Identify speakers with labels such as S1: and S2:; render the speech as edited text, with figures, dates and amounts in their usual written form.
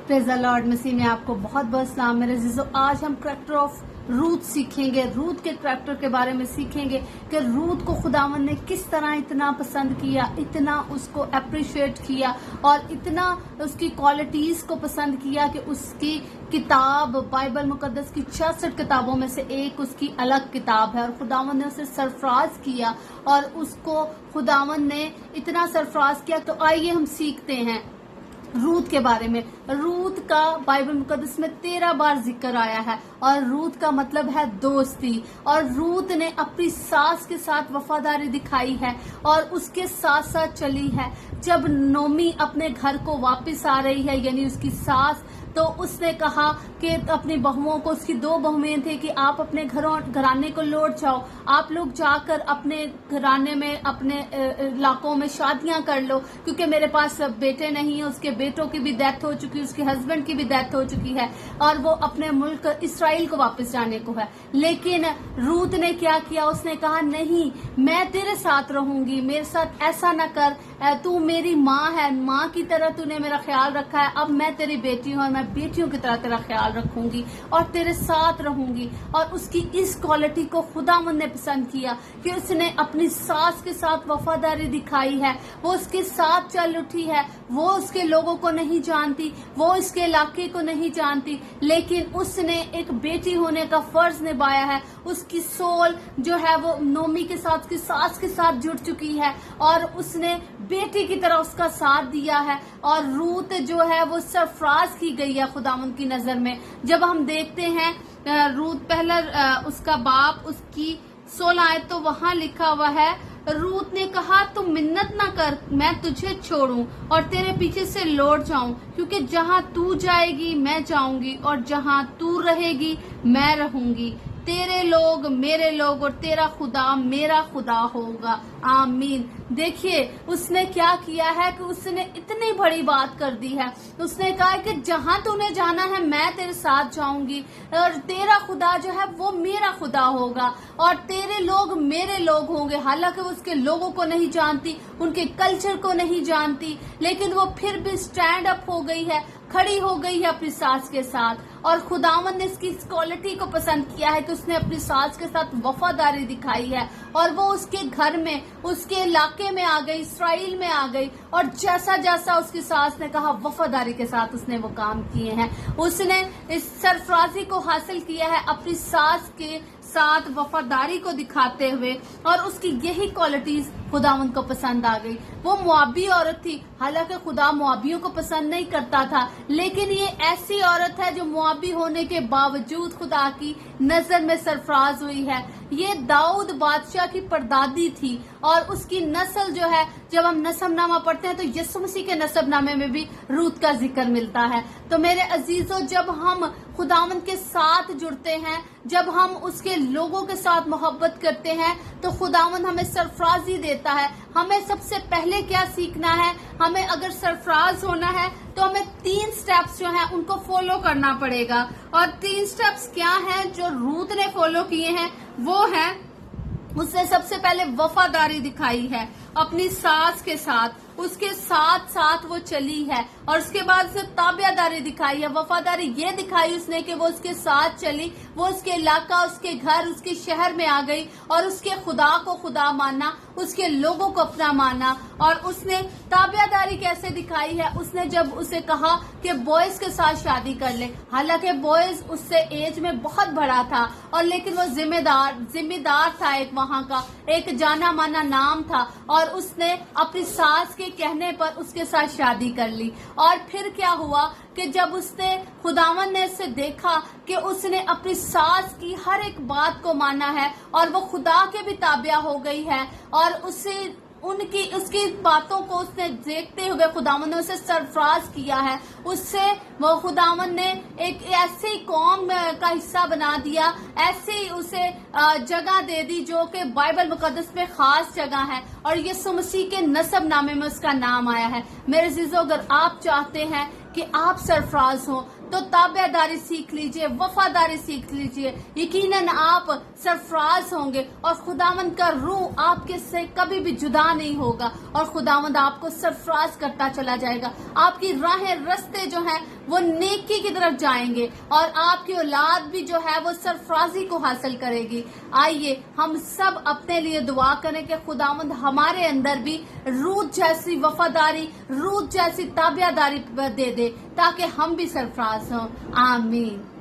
S1: Praise the Lord. मसीह में आपको बहुत बहुत सलाम मेरे अजीजों। आज हम कैरेक्टर ऑफ रूथ सीखेंगे, रूथ के कैरेक्टर के बारे में सीखेंगे कि रूथ को खुदावन ने किस तरह इतना पसंद किया, इतना उसको अप्रिशिएट किया और इतना उसकी क्वालिटीज को पसंद किया कि उसकी किताब बाइबल मुकद्दस की 66 किताबों में से एक उसकी अलग किताब है और खुदावन ने उसे सरफराज किया और उसको खुदावन ने इतना सरफराज किया। तो आइए हम सीखते हैं रूथ के बारे में। रूथ का बाइबल मुकद्दस में 13 बार जिक्र आया है और रूथ का मतलब है दोस्ती। और रूथ ने अपनी सास के साथ वफादारी दिखाई है और उसके साथ साथ चली है। जब नोमी अपने घर को वापस आ रही है, यानी उसकी सास, तो उसने कहा कि अपनी बहुओं को, उसकी 2 बहुएं थे, कि आप अपने घराने को लौट जाओ, आप लोग जाकर अपने घराने में, अपने इलाकों में शादियां कर लो, क्योंकि मेरे पास बेटे नहीं है। उसके बेटों की भी डेथ हो चुकी है, उसके हस्बैंड की भी डेथ हो चुकी है और वो अपने मुल्क इसराइल को वापस जाने को है। लेकिन रूथ ने क्या किया, उसने कहा नहीं, मैं तेरे साथ रहूंगी, मेरे साथ ऐसा न कर, तू मेरी माँ है, माँ की तरह तूने मेरा ख्याल रखा है, अब मैं तेरी बेटी हूँ और मैं बेटियों की तरह तेरा ख्याल रखूंगी और तेरे साथ रहूंगी। और उसकी इस क्वालिटी को खुदावंद ने पसंद किया कि उसने अपनी सास के साथ वफादारी दिखाई है, वो उसके साथ चल उठी है। वो उसके लोगों को नहीं जानती, वो इसके इलाके को नहीं जानती, लेकिन उसने एक बेटी होने का फर्ज निभाया है। उसकी सोल जो है वो नोमी के साथ, उसकी सास के साथ जुड़ चुकी है और उसने बेटी की तरह उसका साथ दिया है। और रूथ जो है वो सरफराज की गई है खुदावंद की नजर में। जब हम देखते हैं रूथ पहला उसका बाप, उसकी 16 आयत, तो वहां लिखा हुआ है, रूथ ने कहा तू मिन्नत ना कर, मैं तुझे छोड़ूं और तेरे पीछे से लौट जाऊं, क्योंकि जहां तू जाएगी मैं जाऊंगी और जहां तू रहेगी मैं रहूंगी। तेरे लोग मेरे लोग और तेरा खुदा मेरा खुदा होगा। आमीन। देखिए उसने क्या किया है कि उसने इतनी बड़ी बात कर दी है। उसने कहा कि जहां तूने जाना है मैं तेरे साथ जाऊंगी और तेरा खुदा जो है वो मेरा खुदा होगा और तेरे लोग मेरे लोग होंगे। हालांकि वो उसके लोगों को नहीं जानती, उनके कल्चर को नहीं जानती, लेकिन वो फिर भी स्टैंड अप हो गई है, खड़ी हो गई है अपनी सास के साथ। और खुदावंद ने इसकी क्वालिटी को पसंद किया है कि उसने अपनी सास के साथ वफादारी दिखाई है और वो उसके घर में, उसके इलाके में आ गई, इसराइल में आ गई और जैसा जैसा उसकी सास ने कहा वफादारी के साथ उसने वो काम किए हैं। उसने इस सरफराजी को हासिल किया है अपनी सास के साथ वफादारी को दिखाते हुए और उसकी यही क्वालिटीज खुदावंद को पसंद आ गई। वो मुआबी औरत थी, हालांकि खुदा मुआबियों को पसंद नहीं करता था, लेकिन ये ऐसी औरत है जो मुआबी होने के बावजूद खुदा की नजर में सरफराज हुई है। ये दाऊद बादशाह की परदादी थी और उसकी नस्ल जो है, जब हम नसबनामा पढ़ते हैं तो यीशु मसीह के नसबनामे में भी रूथ का जिक्र मिलता है। तो मेरे अजीजों, जब हम खुदावंद के साथ जुड़ते हैं, जब हम उसके लोगों के साथ मोहब्बत करते हैं, तो खुदावंद हमें सरफराजी देता है। हमें सबसे पहले क्या सीखना है, हमें अगर सरफराज होना है तो हमें 3 स्टेप्स जो हैं उनको फॉलो करना पड़ेगा। और 3 स्टेप्स क्या हैं जो रूथ ने फॉलो किए हैं, वो है, उसने सबसे पहले वफादारी दिखाई है अपनी सास के साथ, उसके साथ साथ वो चली है और उसके बाद से ताबियादारी दिखाई है। वफादारी ये दिखाई उसने कि वो उसके साथ चली, वो उसके इलाका, उसके घर, उसके शहर में आ गई और उसके खुदा को खुदा माना, उसके लोगों को अपना माना। और उसने ताबियादारी कैसे दिखाई है, उसने जब उसे कहा कि बॉयज के साथ शादी कर ले, हालांकि बॉयज उससे एज में बहुत बड़ा था और लेकिन वो जिम्मेदार था, एक वहां का एक जाना माना नाम था और उसने अपनी सास के कहने पर उसके साथ शादी कर ली। और फिर क्या हुआ कि जब उसने, खुदावन ने उससे देखा कि उसने अपनी सास की हर एक बात को माना है और वो खुदा के भी ताबिया हो गई है और उसे उसकी बातों को उसने देखते हुए खुदावन ने उसे सरफराज किया है। उससे वो खुदावन ने एक ऐसी कौम का हिस्सा बना दिया, ऐसी उसे जगह दे दी जो कि बाइबल मुकद्दस में खास जगह है और यीशु मसीह के नसब नामे में उसका नाम आया है। मेरे अजीजों, अगर आप चाहते हैं کہ آپ سرفراز ہوں تو تابعداری سیکھ لیجئے، وفاداری سیکھ لیجئے، یقیناً آپ سرفراز ہوں گے اور خداوند کا روح آپ کے سے کبھی بھی جدا نہیں ہوگا اور خداوند آپ کو سرفراز کرتا چلا جائے گا۔ آپ کی راہیں رستے جو ہیں وہ نیکی کی طرف جائیں گے اور آپ کی اولاد بھی جو ہے وہ سرفرازی کو حاصل کرے گی۔ آئیے ہم سب اپنے لیے دعا کریں کہ خداوند ہمارے اندر بھی روت جیسی وفاداری، روت جیسی تابعداری دے دے تاکہ ہم بھی سرفراز ہوں۔ آمین۔